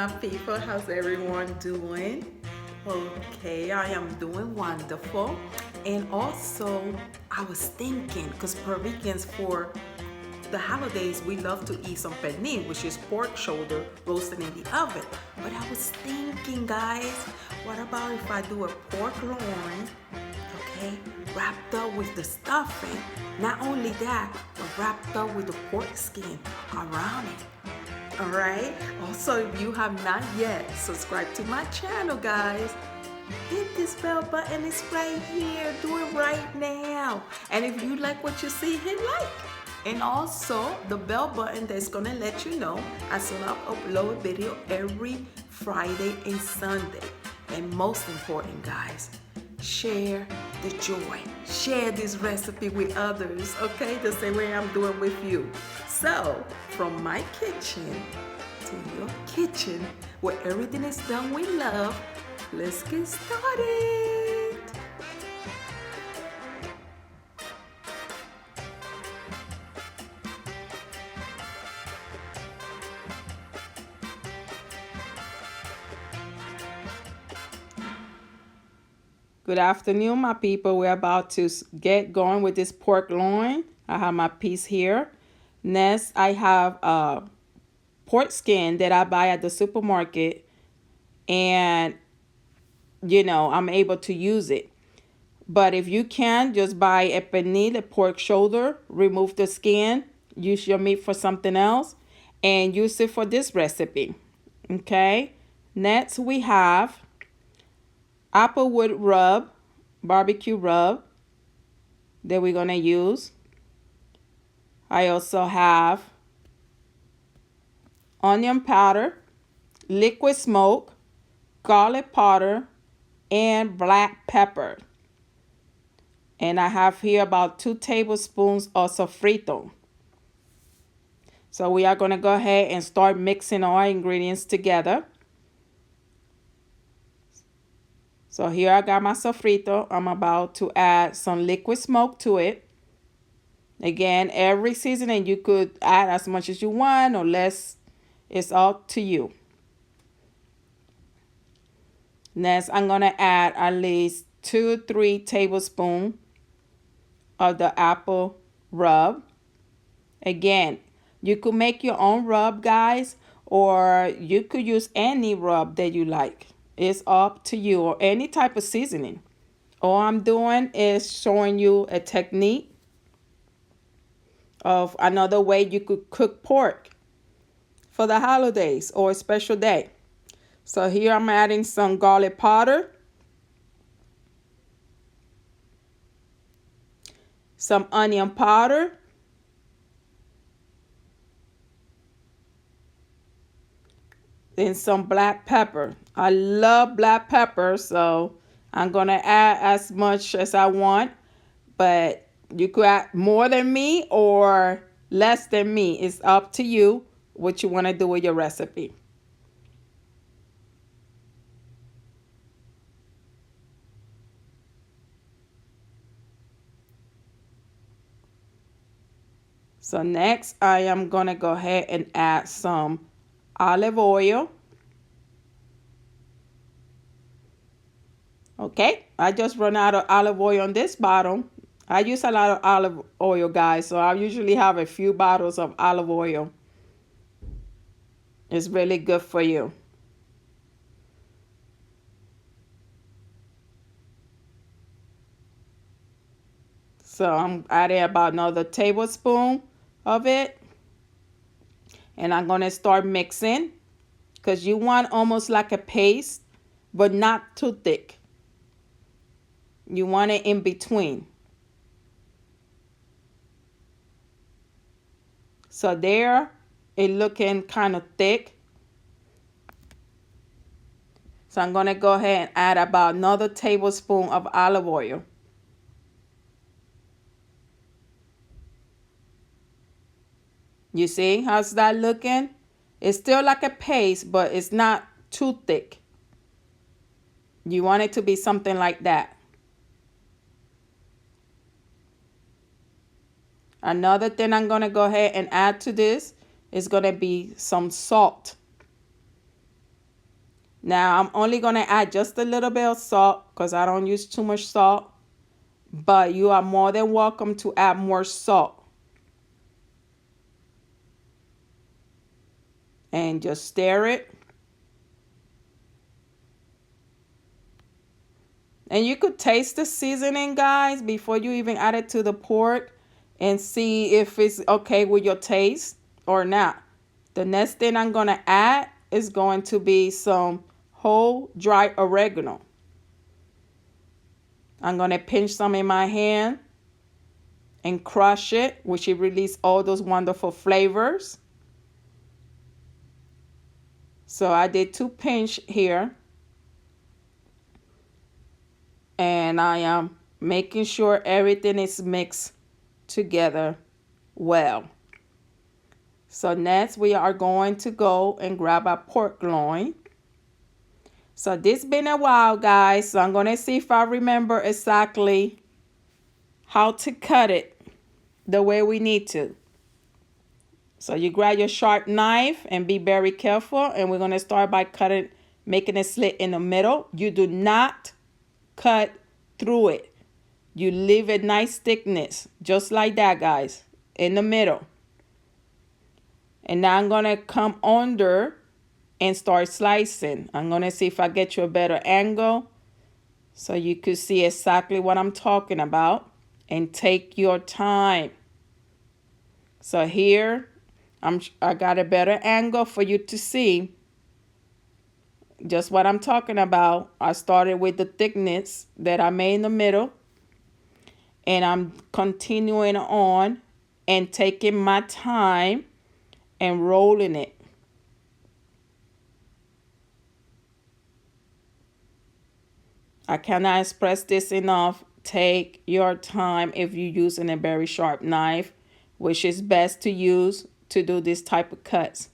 my people. How's everyone doing? Okay, I am doing wonderful. And also, I was thinking, because Puerto Ricans for the holidays, we love to eat some pernil, which is pork shoulder roasted in the oven. But I was thinking, guys, what about if I do a pork loin, okay, wrapped up with the stuffing? Not only that, but wrapped up with the pork skin around it. Alright, also if you have not yet subscribed to my channel, guys, hit this bell button. It's right here. Do it right now. And if you like what you see, hit like. And also the bell button that's gonna let you know as soon as I upload a video every Friday and Sunday. And most important, guys, share the joy. Share this recipe with others, okay? The same way I'm doing with you. So, from my kitchen to your kitchen, where everything is done with love, let's get started. Good afternoon, my people. We're about to get going with this pork loin. I have my piece here. Next, I have pork skin that I buy at the supermarket, and I'm able to use it. But if you can, just buy a pernil, a pork shoulder, remove the skin, use your meat for something else, and use it for this recipe. Okay. Next, we have applewood rub, barbecue rub that we're gonna use. I also have onion powder, liquid smoke, garlic powder, and black pepper. And I have here about 2 tablespoons of sofrito. So we are going to go ahead and start mixing our ingredients together. So here I got my sofrito. I'm about to add some liquid smoke to it. Again, every seasoning you could add as much as you want or less. It's up to you. Next, I'm going to add at least 2 to 3 tablespoons of the apple rub. Again, you could make your own rub, guys, or you could use any rub that you like. It's up to you, or any type of seasoning. All I'm doing is showing you a technique of another way you could cook pork for the holidays or a special day. So here I'm adding some garlic powder, some onion powder, and some black pepper. I love black pepper, so I'm going to add as much as I want, but you could add more than me or less than me. It's up to you what you want to do with your recipe. So next, I am going to go ahead and add some olive oil. Okay, I just run out of olive oil on this bottle. I use a lot of olive oil, guys, so I usually have a few bottles of olive oil. It's really good for you. So I'm adding about another tablespoon of it. And I'm going to start mixing because you want almost like a paste, but not too thick. You want it in between. So there, it's looking kind of thick. So I'm going to go ahead and add about another tablespoon of olive oil. You see how's that looking? It's still like a paste, but it's not too thick. You want it to be something like that. Another thing I'm going to go ahead and add to this is going to be some salt. Now I'm only going to add just a little bit of salt because I don't use too much salt. But you are more than welcome to add more salt. And just stir it. And you could taste the seasoning, guys, before you even add it to the pork and see if it's okay with your taste or not. The next thing I'm going to add is going to be some whole dry oregano. I'm going to pinch some in my hand and crush it, which will release all those wonderful flavors. So I did 2 pinch here. And I am making sure everything is mixed together well. So next we are going to go and grab a pork loin. So this been a while, guys, so I'm going to see if I remember exactly how to cut it the way we need to. So you grab your sharp knife and be very careful, and we're going to start by cutting, making a slit in the middle. You do not cut through it. You leave a nice thickness, just like that, guys, in the middle. And now I'm going to come under and start slicing. I'm going to see if I get you a better angle so you could see exactly what I'm talking about, and take your time. So here, I got a better angle for you to see just what I'm talking about. I started with the thickness that I made in the middle, and I'm continuing on and taking my time and rolling it. I cannot express this enough. Take your time if you're using a very sharp knife, which is best to use to do this type of cuts.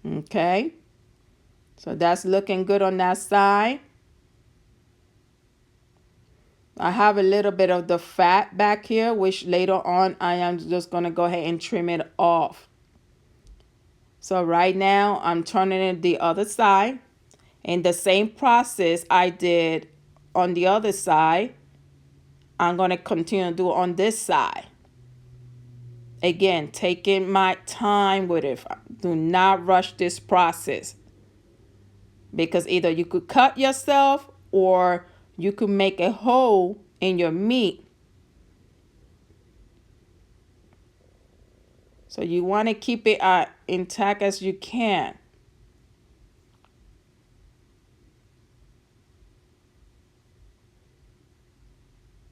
Okay, so that's looking good on that side. I have a little bit of the fat back here, which later on I am just going to go ahead and trim it off. So right now I'm turning it the other side, and the same process I did on the other side, I'm going to continue to do on this side. Again, taking my time with it. Do not rush this process, because either you could cut yourself or you could make a hole in your meat. So you want to keep it intact as you can.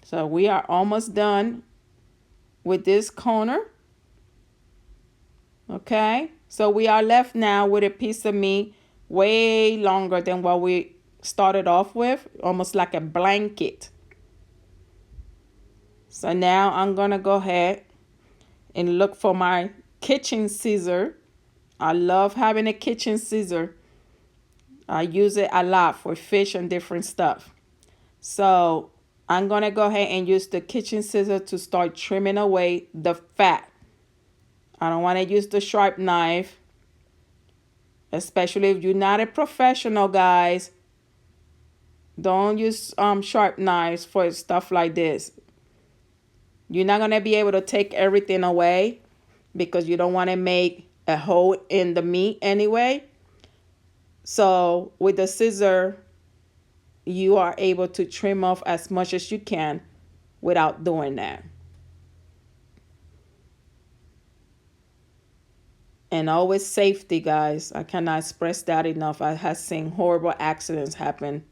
So we are almost done with this corner. Okay, so we are left now with a piece of meat way longer than what we started off with, almost like a blanket. So now I'm gonna go ahead and look for my kitchen scissor. I love having a kitchen scissor. I use it a lot for fish and different stuff. So I'm gonna go ahead and use the kitchen scissor to start trimming away the fat. I don't want to use the sharp knife, especially if you're not a professional, guys. Don't use sharp knives for stuff like this. You're not going to be able to take everything away because you don't want to make a hole in the meat anyway. So with the scissor, you are able to trim off as much as you can without doing that. And always safety, guys. I cannot express that enough. I have seen horrible accidents happen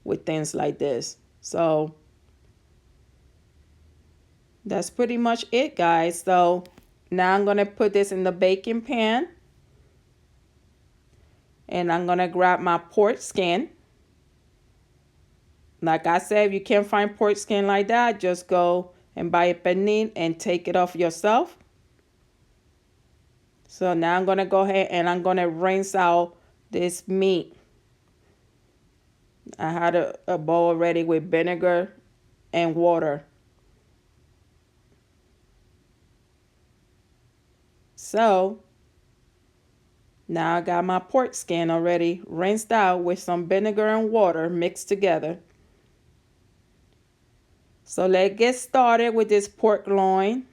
with things like this. So that's pretty much it, guys. So now I'm going to put this in the baking pan. And I'm going to grab my pork skin. Like I said, if you can't find pork skin like that, just go and buy a pernil and take it off yourself. So now I'm going to go ahead and I'm going to rinse out this meat. I had a bowl ready with vinegar and water. So now I got my pork skin already rinsed out with some vinegar and water mixed together. So let's get started with this pork loin.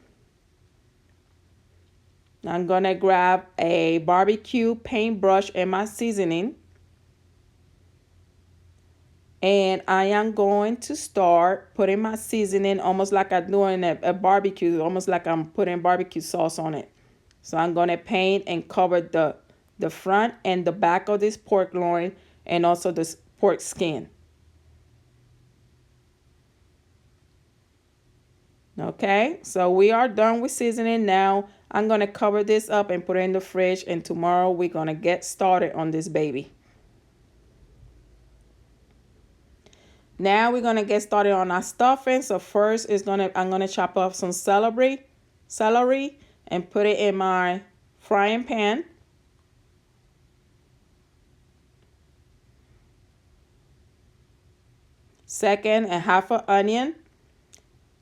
I'm going to grab a barbecue paintbrush and my seasoning. And I am going to start putting my seasoning almost like I'm doing a barbecue, almost like I'm putting barbecue sauce on it. So I'm going to paint and cover the front and the back of this pork loin and also this pork skin. Okay, so we are done with seasoning now. I'm going to cover this up and put it in the fridge, and tomorrow we're going to get started on this baby. Now we're going to get started on our stuffing. So first I'm going to chop up some celery and put it in my frying pan. Second, a half an onion.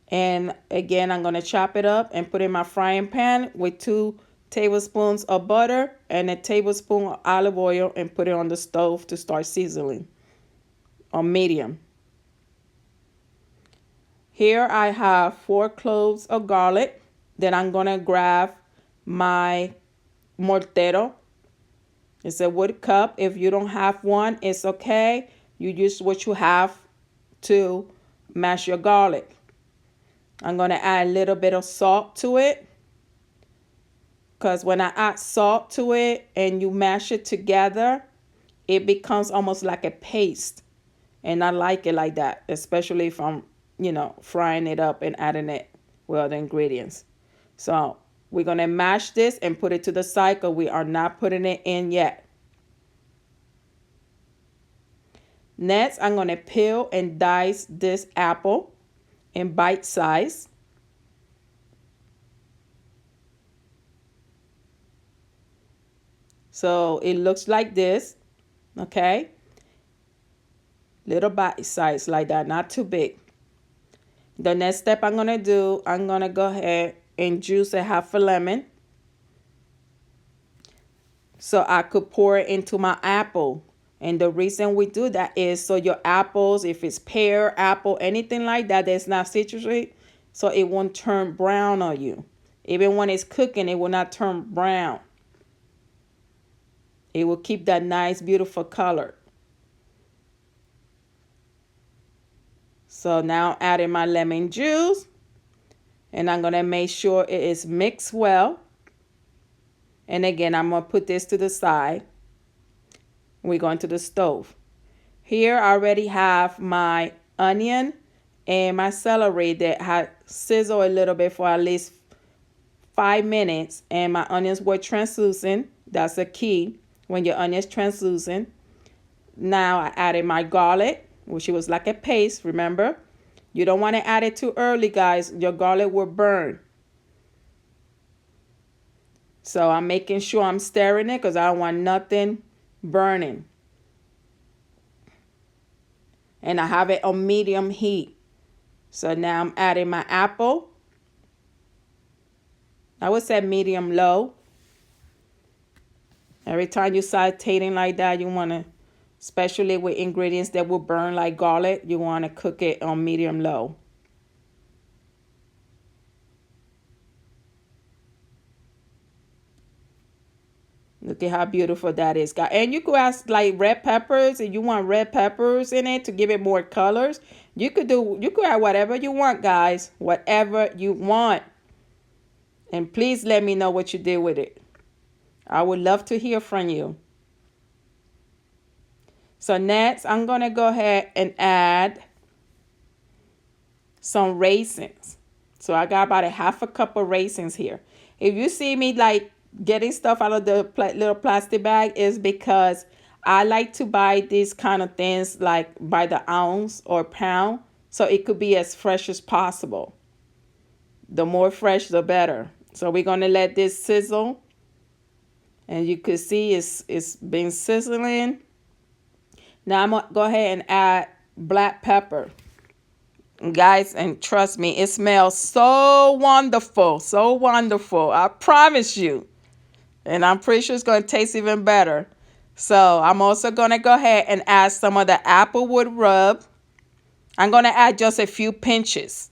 And again, I'm going to chop it up and put it in my frying pan with 2 tablespoons of butter and a tablespoon of olive oil, and put it on the stove to start sizzling on medium. Here I have 4 cloves of garlic. Then I'm going to grab my mortero. It's a wood cup. If you don't have one, it's okay. You use what you have to mash your garlic. I'm going to add a little bit of salt to it, because when I add salt to it and you mash it together, it becomes almost like a paste. And I like it like that, especially if I'm, frying it up and adding it with other ingredients. So we're going to mash this and put it to the side, because we are not putting it in yet. Next, I'm going to peel and dice this apple in bite size. So it looks like this, okay? Little bite size like that, not too big. The next step I'm going to do, I'm going to go ahead and juice a half a lemon, so I could pour it into my apple. And the reason we do that is so your apples, if it's pear, apple, anything like that that's not citrusy, so it won't turn brown on you. Even when it's cooking, it will not turn brown. It will keep that nice, beautiful color. So now adding my lemon juice, and I'm going to make sure it is mixed well. And again, I'm going to put this to the side. We're going to the stove. Here I already have my onion and my celery that had sizzled a little bit for at least 5 minutes, and my onions were translucent. That's a key when your onions translucent. Now I added my garlic, which was like a paste. Remember, you don't want to add it too early, guys. Your garlic will burn. So I'm making sure I'm stirring it, because I don't want nothing burning. And I have it on medium heat. So now I'm adding my apple. I would say medium low. Every time you're sauteing like that, you want to, especially with ingredients that will burn like garlic, you want to cook it on medium low. Look at how beautiful that is, guys. And you could add like red peppers, if you want red peppers in it to give it more colors. You could add whatever you want, guys. Whatever you want. And please let me know what you did with it. I would love to hear from you. So next, I'm going to go ahead and add some raisins. So I got about a half a cup of raisins here. If you see me like getting stuff out of the little plastic bag, is because I like to buy these kind of things like by the ounce or pound, so it could be as fresh as possible. The more fresh, the better. So we're going to let this sizzle, and you can see it's been sizzling. Now I'm going to go ahead and add black pepper. Guys, and trust me, it smells so wonderful, so wonderful. I promise you. And I'm pretty sure it's going to taste even better. So I'm also going to go ahead and add some of the applewood rub. I'm going to add just a few pinches.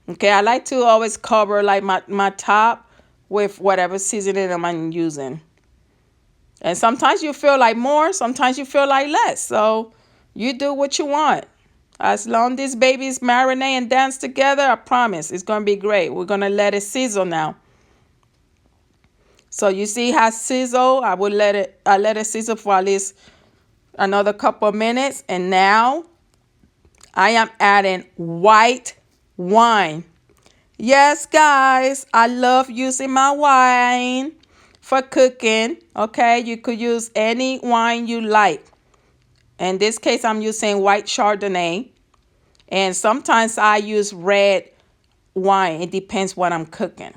Okay, I like to always cover like my top with whatever seasoning I'm using. And sometimes you feel like more, sometimes you feel like less. So you do what you want. As long as these babies marinate and dance together, I promise it's going to be great. We're going to let it sizzle now. So you see how sizzle? I let it sizzle for at least another couple of minutes. And now I am adding white wine. Yes, guys, I love using my wine for cooking. Okay, you could use any wine you like. In this case, I'm using white Chardonnay. And sometimes I use red wine. It depends what I'm cooking.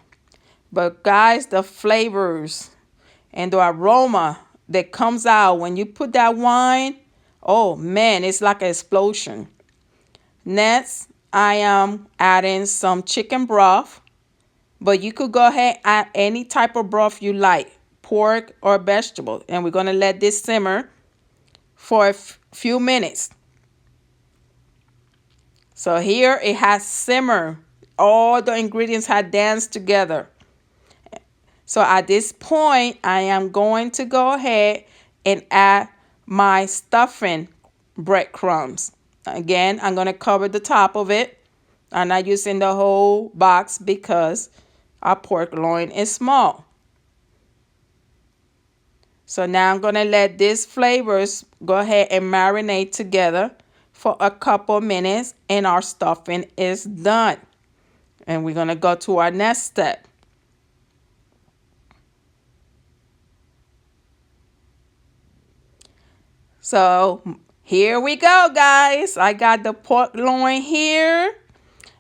But guys, the flavors and the aroma that comes out when you put that wine, oh man, it's like an explosion. Next, I am adding some chicken broth. But you could go ahead and add any type of broth you like, pork or vegetable. And we're going to let this simmer for a few minutes. So here it has simmered. All the ingredients have danced together. So at this point, I am going to go ahead and add my stuffing breadcrumbs. Again, I'm going to cover the top of it. I'm not using the whole box because our pork loin is small. So now I'm going to let these flavors go ahead and marinate together for a couple minutes, and our stuffing is done. And we're going to go to our next step. So here we go, guys. I got the pork loin here.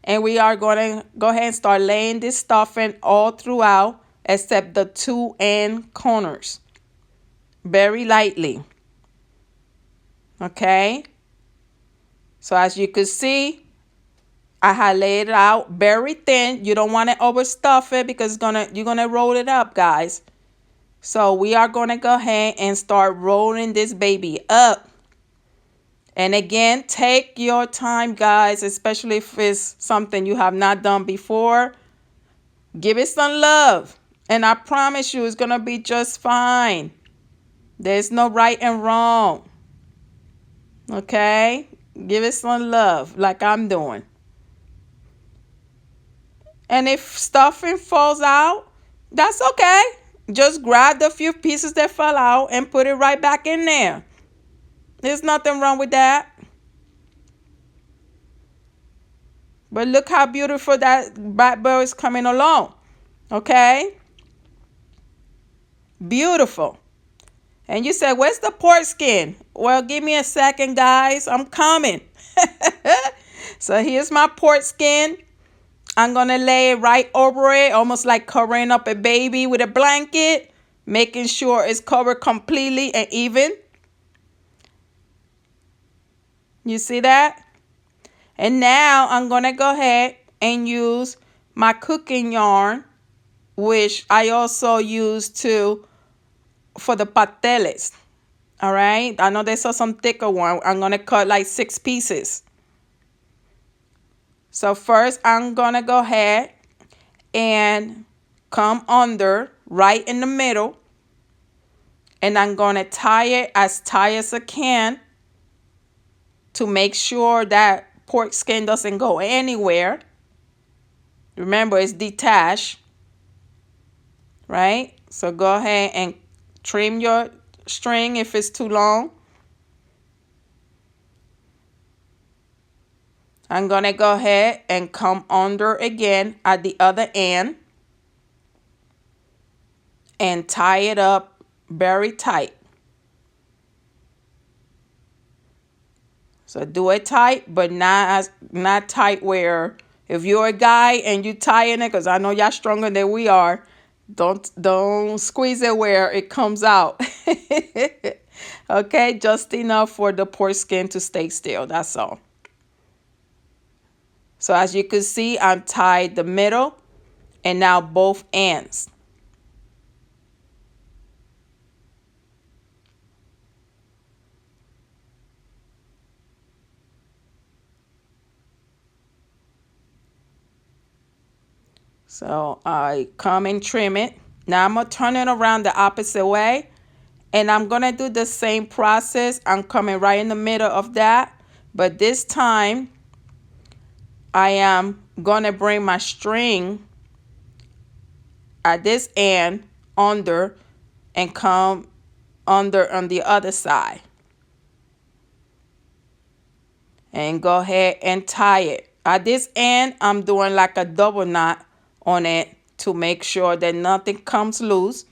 And we are going to go ahead and start laying this stuffing all throughout except the two end corners. Very lightly. Okay. So as you can see, I have laid it out very thin. You don't want to overstuff it because you're gonna roll it up, guys. So we are going to go ahead and start rolling this baby up. And again, take your time, guys, especially if it's something you have not done before. Give it some love. And I promise you it's going to be just fine. There's no right and wrong. Okay? Give it some love like I'm doing. And if stuffing falls out, that's okay. Just grab the few pieces that fell out and put it right back in there. There's nothing wrong with that. But look how beautiful that backbone is coming along. Okay? Beautiful. And you said, where's the pork skin? Well, give me a second, guys. I'm coming. So here's my pork skin. I'm going to lay it right over it, almost like covering up a baby with a blanket, making sure it's covered completely and even. You see that? And now I'm going to go ahead and use my cooking yarn, which I also use for the pasteles. All right. I know there's some thicker one. I'm going to cut like 6 pieces. So first I'm going to go ahead and come under right in the middle. And I'm going to tie it as tight as I can to make sure that pork skin doesn't go anywhere. Remember, it's detached, right? So go ahead and trim your string if it's too long. I'm going to go ahead and come under again at the other end and tie it up very tight. So do it tight, but not tight where if you're a guy and you tying it, because I know y'all stronger than we are, don't squeeze it where it comes out. Okay, just enough for the pork skin to stay still. That's all. So as you can see, I'm tied the middle and now both ends. So I come and trim it. Now I'm going to turn it around the opposite way. And I'm going to do the same process. I'm coming right in the middle of that. But this time, I am going to bring my string at this end under and come under on the other side. And go ahead and tie it. At this end, I'm doing like a double knot on it to make sure that nothing comes loose.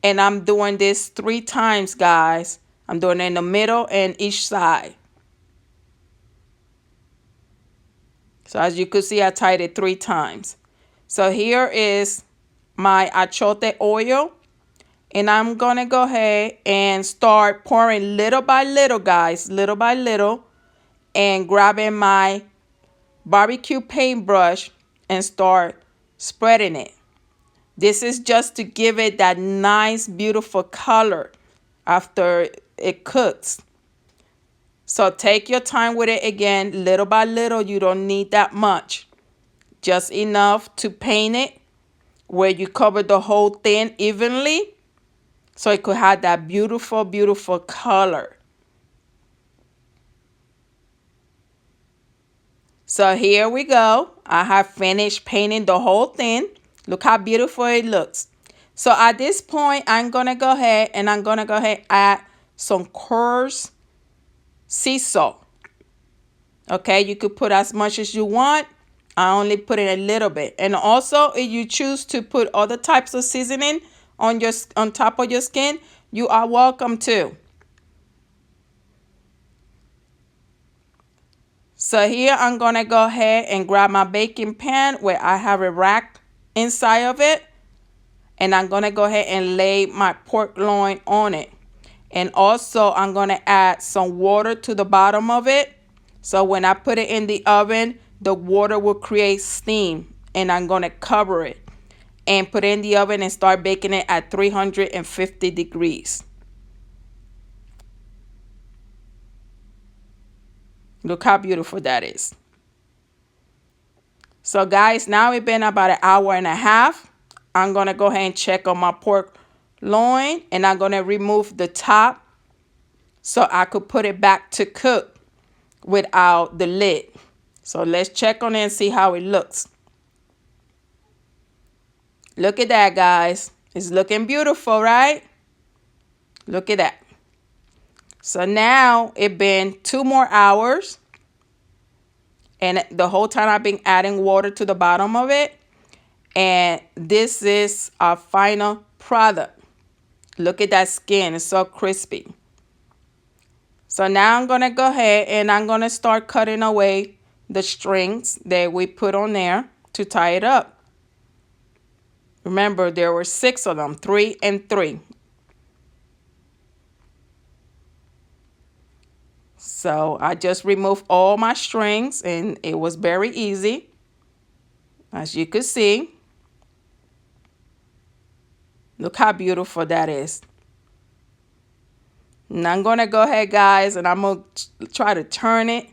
And I'm doing this 3 times, guys. I'm doing it in the middle and each side. So as you can see, I tied it 3 times. So here is my achote oil. And I'm going to go ahead and start pouring little by little, guys. Little by little. And grabbing my barbecue paintbrush and start spreading it. This is just to give it that nice, beautiful color after it cooks. So take your time with it again, little by little. You don't need that much. Just enough to paint it where you cover the whole thing evenly so it could have that beautiful, beautiful color. So here we go. I have finished painting the whole thing. Look how beautiful it looks. So at this point, I'm going to go ahead and add some coarse sea salt. Okay, you could put as much as you want. I only put in a little bit. And also, if you choose to put other types of seasoning on top of your skin, you are welcome to. So here I'm going to go ahead and grab my baking pan where I have a rack inside of it. And I'm going to go ahead and lay my pork loin on it. And also I'm going to add some water to the bottom of it. So when I put it in the oven, the water will create steam. And I'm going to cover it and put it in the oven and start baking it at 350 degrees. Look how beautiful that is. So guys, now it's been about 1.5 hours. I'm going to go ahead and check on my pork loin. And I'm going to remove the top so I could put it back to cook without the lid. So let's check on it and see how it looks. Look at that, guys. It's looking beautiful, right? Look at that. So now it's been 2 more hours. And the whole time I've been adding water to the bottom of it. And this is our final product. Look at that skin. It's so crispy. So now I'm going to go ahead and I'm going to start cutting away the strings that we put on there to tie it up. Remember, there were 6 of them, 3 and 3. So I just removed all my strings and it was very easy, as you could see. Look how beautiful that is. And I'm going to go ahead, guys, and I'm going to try to turn it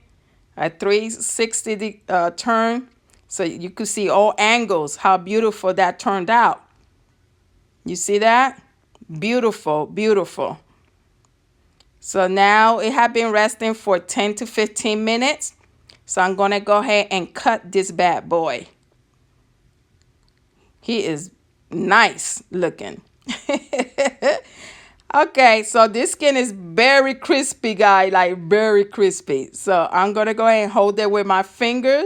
at 360 turn so you could see all angles, how beautiful that turned out. You see that? Beautiful, beautiful. So now it had been resting for 10 to 15 minutes. So I'm going to go ahead and cut this bad boy. He is nice looking. Okay, so this skin is very crispy, guys, like very crispy. So I'm going to go ahead and hold it with my finger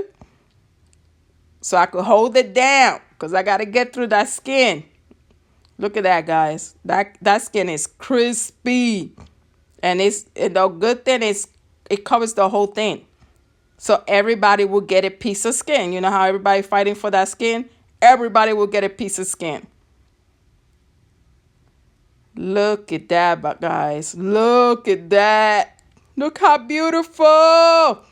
so I could hold it down because I got to get through that skin. Look at that, guys. That skin is crispy. And the good thing is it covers the whole thing. So everybody will get a piece of skin. You know how everybody fighting for that skin? Everybody will get a piece of skin. Look at that, guys. Look at that. Look how beautiful.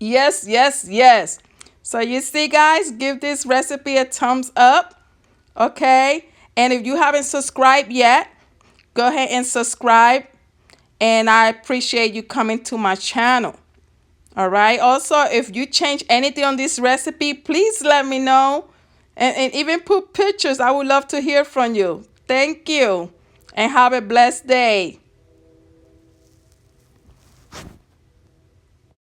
Yes, yes, yes. So you see, guys, give this recipe a thumbs up. Okay. And if you haven't subscribed yet, go ahead and subscribe. And I appreciate you coming to my channel. All right. Also, if you change anything on this recipe, please let me know. And even put pictures. I would love to hear from you. Thank you. And have a blessed day.